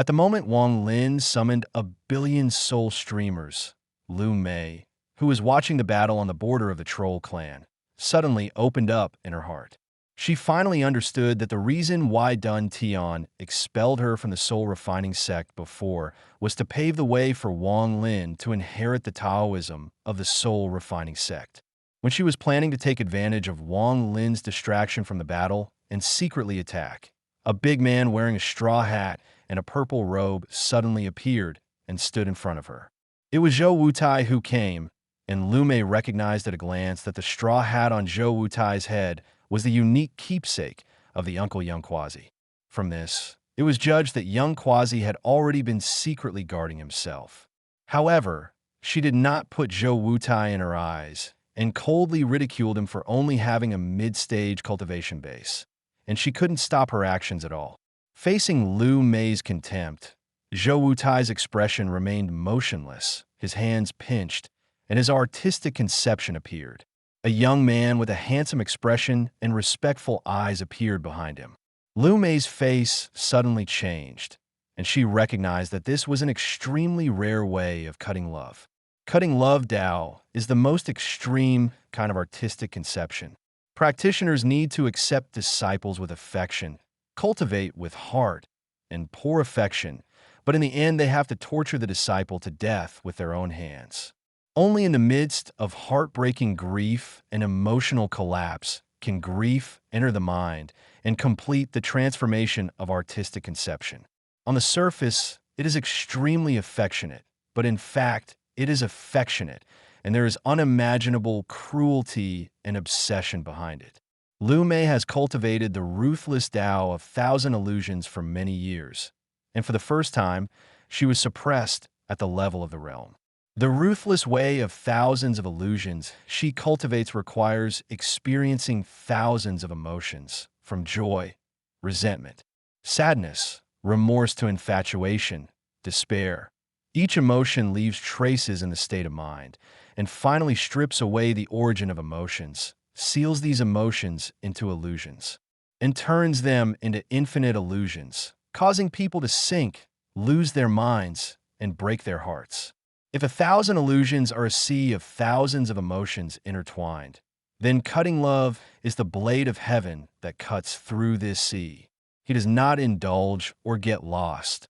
At the moment Wang Lin summoned a billion soul streamers, Lu Mei, who was watching the battle on the border of the troll clan, suddenly opened up in her heart. She finally understood that the reason why Dun Tian expelled her from the soul refining sect before was to pave the way for Wang Lin to inherit the Taoism of the soul refining sect. When she was planning to take advantage of Wang Lin's distraction from the battle and secretly attack, a big man wearing a straw hat and a purple robe suddenly appeared and stood in front of her. It was Zhou Wutai who came, and Lu Mei recognized at a glance that the straw hat on Zhou Wutai's head was the unique keepsake of the uncle Young Quasi. From this, it was judged that Young Quasi had already been secretly guarding himself. However, she did not put Zhou Wutai in her eyes and coldly ridiculed him for only having a mid-stage cultivation base, and she couldn't stop her actions at all. Facing Lu Mei's contempt, Zhou Wutai's expression remained motionless, his hands pinched, and his artistic conception appeared. A young man with a handsome expression and respectful eyes appeared behind him. Lu Mei's face suddenly changed, and she recognized that this was an extremely rare way of cutting love. Cutting love Dao is the most extreme kind of artistic conception. Practitioners need to accept disciples with affection, cultivate with heart, and pour affection, but in the end they have to torture the disciple to death with their own hands. Only in the midst of heartbreaking grief and emotional collapse can grief enter the mind and complete the transformation of artistic conception. On the surface, it is extremely affectionate, but in fact, it is affectionate, and there is unimaginable cruelty and obsession behind it. Lu Mei has cultivated the ruthless Tao of thousand illusions for many years, and for the first time, she was suppressed at the level of the realm. The ruthless way of thousands of illusions she cultivates requires experiencing thousands of emotions, from joy, resentment, sadness, remorse to infatuation, despair. Each emotion leaves traces in the state of mind, and finally strips away the origin of emotions, seals these emotions into illusions, and turns them into infinite illusions, causing people to sink, lose their minds, and break their hearts. If 1,000 illusions are a sea of thousands of emotions intertwined, then cutting love is the blade of heaven that cuts through this sea. He does not indulge or get lost.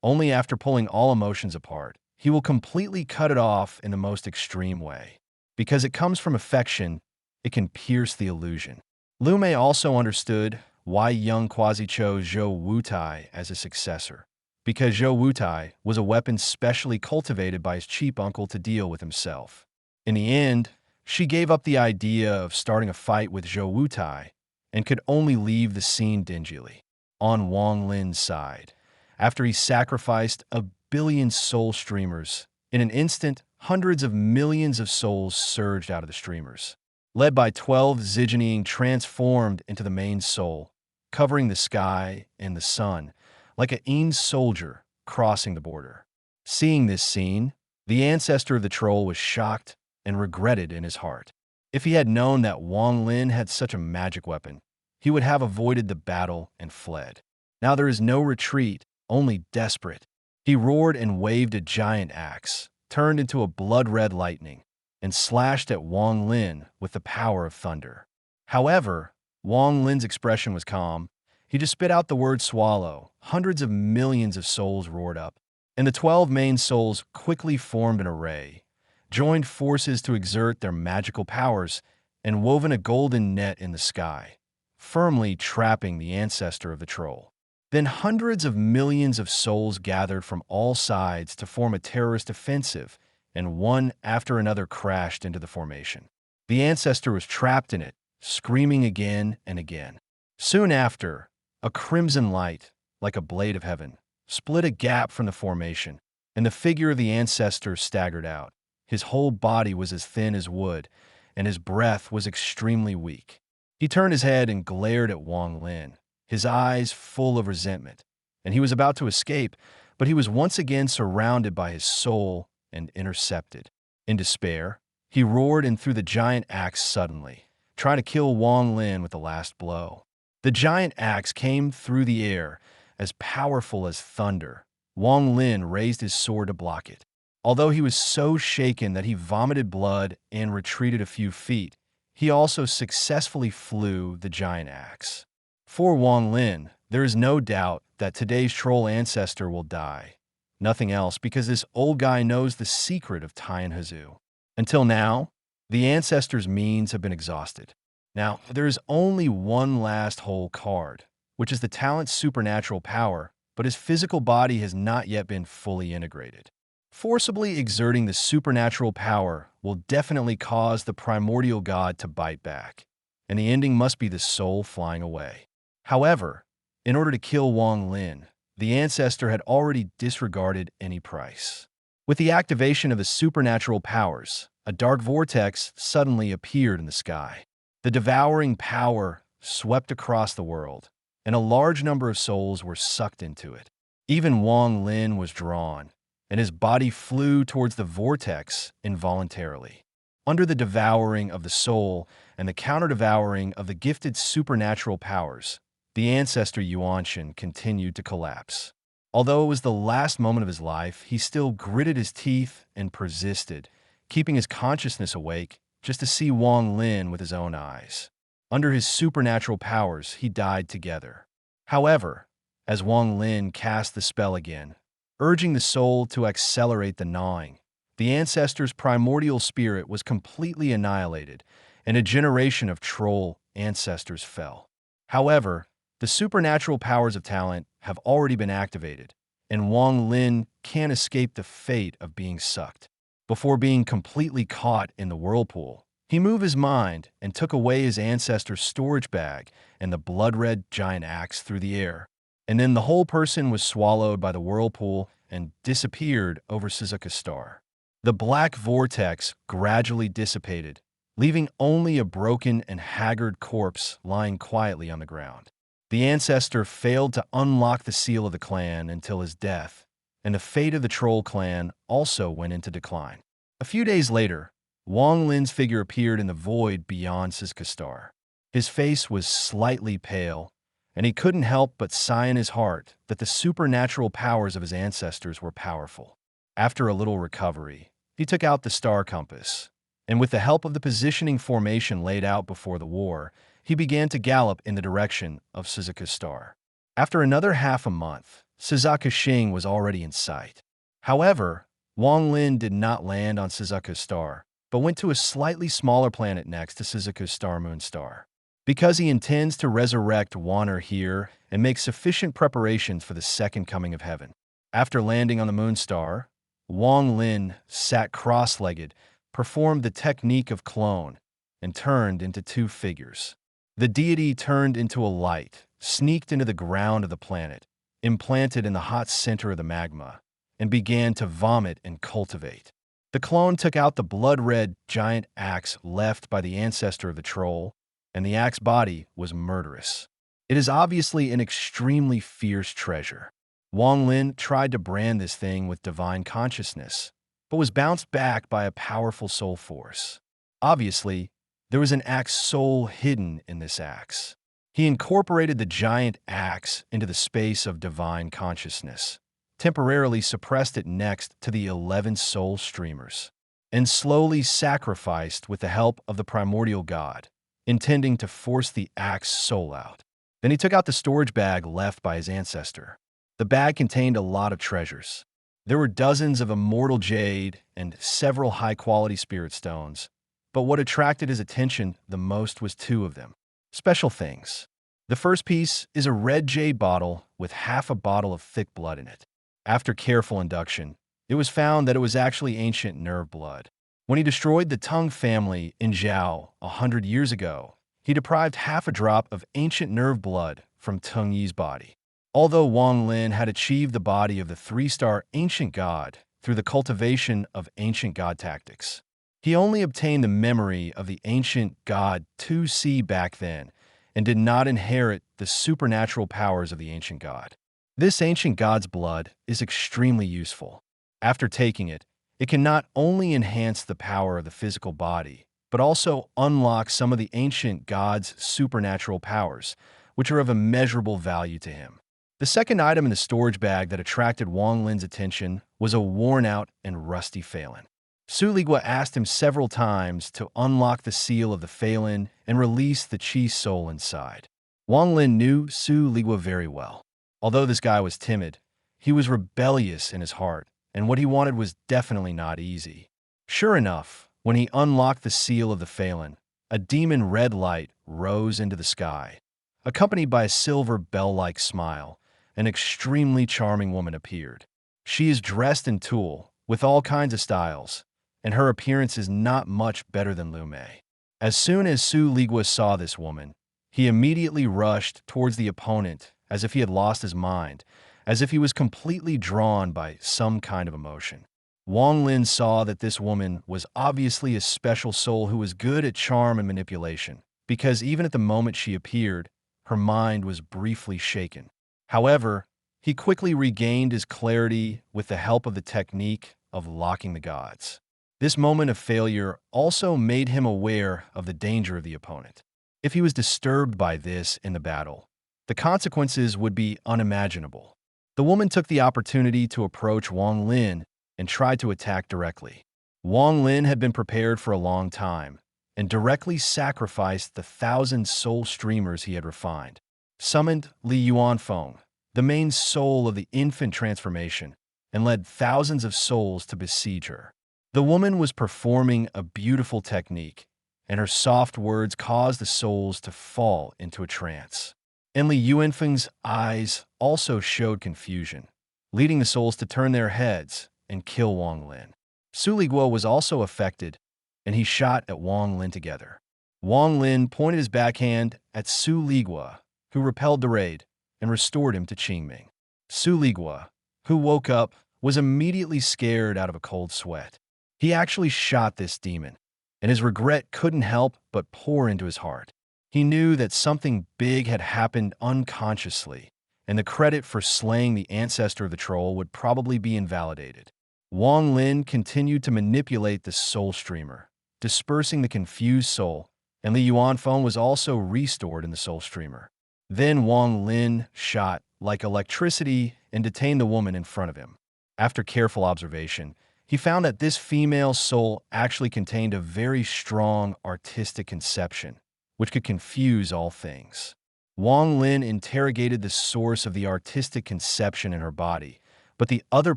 Only after pulling all emotions apart, he will completely cut it off in the most extreme way. Because it comes from affection, it can pierce the illusion. Lu Mei also understood why Young Quasi chose Zhou Wutai as a successor. Because Zhou Wutai was a weapon specially cultivated by his cheap uncle to deal with himself. In the end, she gave up the idea of starting a fight with Zhou Wutai and could only leave the scene dingily. On Wang Lin's side, after he sacrificed a billion soul streamers, in an instant, hundreds of millions of souls surged out of the streamers. Led by 12 Zijiniang transformed into the main soul, covering the sky and the sun, like a Yin soldier crossing the border. Seeing this scene, the ancestor of the troll was shocked and regretted in his heart. If he had known that Wang Lin had such a magic weapon, he would have avoided the battle and fled. Now there is no retreat, only desperate. He roared and waved a giant axe, turned into a blood-red lightning, and slashed at Wang Lin with the power of thunder. However, Wang Lin's expression was calm. He just spit out the word swallow. Hundreds of millions of souls roared up, and the 12 main souls quickly formed an array, joined forces to exert their magical powers, and woven a golden net in the sky, firmly trapping the ancestor of the troll. Then hundreds of millions of souls gathered from all sides to form a terrorist offensive, and one after another crashed into the formation. The ancestor was trapped in it, screaming again and again. Soon after, a crimson light, like a blade of heaven, split a gap from the formation, and the figure of the ancestor staggered out. His whole body was as thin as wood, and his breath was extremely weak. He turned his head and glared at Wang Lin, his eyes full of resentment, and he was about to escape, but he was once again surrounded by his soul and intercepted. In despair, he roared and threw the giant axe suddenly, trying to kill Wang Lin with the last blow. The giant axe came through the air, as powerful as thunder, Wang Lin raised his sword to block it. Although he was so shaken that he vomited blood and retreated a few feet, he also successfully flew the giant axe. For Wang Lin, there is no doubt that today's troll ancestor will die. Nothing else, because this old guy knows the secret of Taiyan Hezu. Until now, the ancestor's means have been exhausted. Now, there is only one last whole card, which is the talent's supernatural power, but his physical body has not yet been fully integrated. Forcibly exerting the supernatural power will definitely cause the primordial god to bite back, and the ending must be the soul flying away. However, in order to kill Wang Lin, the ancestor had already disregarded any price. With the activation of his supernatural powers, a dark vortex suddenly appeared in the sky. The devouring power swept across the world, and a large number of souls were sucked into it. Even Wang Lin was drawn, and his body flew towards the vortex involuntarily. Under the devouring of the soul and the counter-devouring of the gifted supernatural powers, the ancestor Yuanshan continued to collapse. Although it was the last moment of his life, he still gritted his teeth and persisted, keeping his consciousness awake just to see Wang Lin with his own eyes. Under his supernatural powers, he died together. However, as Wang Lin cast the spell again, urging the soul to accelerate the gnawing, the ancestor's primordial spirit was completely annihilated, and a generation of troll ancestors fell. However, the supernatural powers of talent have already been activated, and Wang Lin can't escape the fate of being sucked. Before being completely caught in the whirlpool, he moved his mind and took away his ancestor's storage bag and the blood-red giant axe through the air, and then the whole person was swallowed by the whirlpool and disappeared over Suzuka Star. The black vortex gradually dissipated, leaving only a broken and haggard corpse lying quietly on the ground. The ancestor failed to unlock the seal of the clan until his death, and the fate of the troll clan also went into decline. A few days later, Wang Lin's figure appeared in the void beyond Suzuka Star. His face was slightly pale, and he couldn't help but sigh in his heart that the supernatural powers of his ancestors were powerful. After a little recovery, he took out the star compass, and with the help of the positioning formation laid out before the war, he began to gallop in the direction of Suzuka Star. After another half a month, Suzuka Shing was already in sight. However, Wang Lin did not land on Suzuka Star, but went to a slightly smaller planet next to Suzuka Star Moon Star. Because he intends to resurrect Wanner here and make sufficient preparations for the second coming of heaven. After landing on the Moon Star, Wang Lin sat cross-legged, performed the technique of clone, and turned into two figures. The deity turned into a light, sneaked into the ground of the planet, implanted in the hot center of the magma, and began to vomit and cultivate. The clone took out the blood-red giant axe left by the ancestor of the troll, and the axe body was murderous. It is obviously an extremely fierce treasure. Wang Lin tried to brand this thing with divine consciousness, but was bounced back by a powerful soul force. Obviously, there was an axe soul hidden in this axe. He incorporated the giant axe into the space of divine consciousness, temporarily suppressed it next to the 11 soul streamers, and slowly sacrificed with the help of the primordial god, intending to force the axe soul out. Then he took out the storage bag left by his ancestor. The bag contained a lot of treasures. There were dozens of immortal jade and several high-quality spirit stones, but what attracted his attention the most was two of them. Special things. The first piece is a red jade bottle with half a bottle of thick blood in it. After careful induction, it was found that it was actually ancient nerve blood. When he destroyed the Tang family in Zhou 100 years ago, he deprived half a drop of ancient nerve blood from Teng Yi's body. Although Wang Lin had achieved the body of the 3-star ancient god through the cultivation of ancient god tactics, he only obtained the memory of the ancient god 2C back then and did not inherit the supernatural powers of the ancient god. This ancient god's blood is extremely useful. After taking it, it can not only enhance the power of the physical body, but also unlock some of the ancient god's supernatural powers, which are of immeasurable value to him. The second item in the storage bag that attracted Wang Lin's attention was a worn-out and rusty Phelan. Su Ligua asked him several times to unlock the seal of the Phelan and release the Qi soul inside. Wang Lin knew Su Ligua very well. Although this guy was timid, he was rebellious in his heart, and what he wanted was definitely not easy. Sure enough, when he unlocked the seal of the Phelan, a demon red light rose into the sky. Accompanied by a silver bell-like smile, an extremely charming woman appeared. She is dressed in tulle, with all kinds of styles, and her appearance is not much better than Lu Mei. As soon as Su Ligua saw this woman, he immediately rushed towards the opponent as if he had lost his mind, as if he was completely drawn by some kind of emotion. Wang Lin saw that this woman was obviously a special soul who was good at charm and manipulation, because even at the moment she appeared, her mind was briefly shaken. However, he quickly regained his clarity with the help of the technique of locking the gods. This moment of failure also made him aware of the danger of the opponent. If he was disturbed by this in the battle, the consequences would be unimaginable. The woman took the opportunity to approach Wang Lin and tried to attack directly. Wang Lin had been prepared for a long time and directly sacrificed the 1,000 soul streamers he had refined. Summoned Li Yuanfeng, the main soul of the infant transformation, and led thousands of souls to besiege her. The woman was performing a beautiful technique, and her soft words caused the souls to fall into a trance. And Li Yuanfeng's eyes also showed confusion, leading the souls to turn their heads and kill Wang Lin. Su Ligua was also affected, and he shot at Wang Lin together. Wang Lin pointed his backhand at Su Ligua, who repelled the raid and restored him to Qingming. Su Ligua, who woke up, was immediately scared out of a cold sweat. He actually shot this demon, and his regret couldn't help but pour into his heart. He knew that something big had happened unconsciously, and the credit for slaying the ancestor of the troll would probably be invalidated. Wang Lin continued to manipulate the soul streamer, dispersing the confused soul, and Li Yuanfeng was also restored in the soul streamer. Then Wang Lin shot like electricity and detained the woman in front of him. After careful observation, he found that this female soul actually contained a very strong artistic conception, which could confuse all things. Wang Lin interrogated the source of the artistic conception in her body, but the other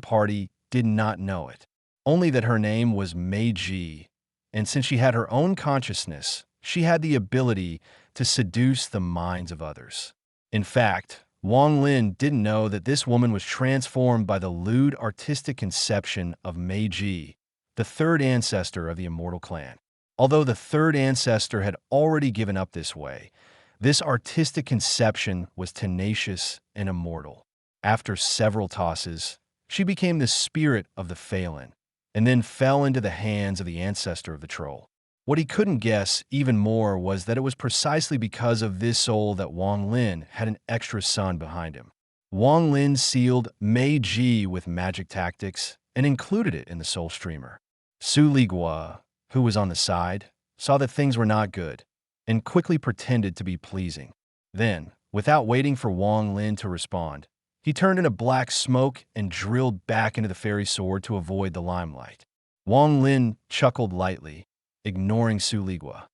party did not know it, only that her name was Meiji, and since she had her own consciousness, she had the ability to seduce the minds of others. In fact, Wang Lin didn't know that this woman was transformed by the lewd artistic conception of Meiji, the third ancestor of the Immortal clan. Although the third ancestor had already given up this way, this artistic conception was tenacious and immortal. After several tosses, she became the spirit of the Phelan, and then fell into the hands of the ancestor of the troll. What he couldn't guess even more was that it was precisely because of this soul that Wang Lin had an extra son behind him. Wang Lin sealed Meiji with magic tactics and included it in the soul streamer. Su Ligua, who was on the side, saw that things were not good and quickly pretended to be pleasing. Then, without waiting for Wang Lin to respond, he turned into black smoke and drilled back into the fairy sword to avoid the limelight. Wang Lin chuckled lightly, ignoring Su Ligua.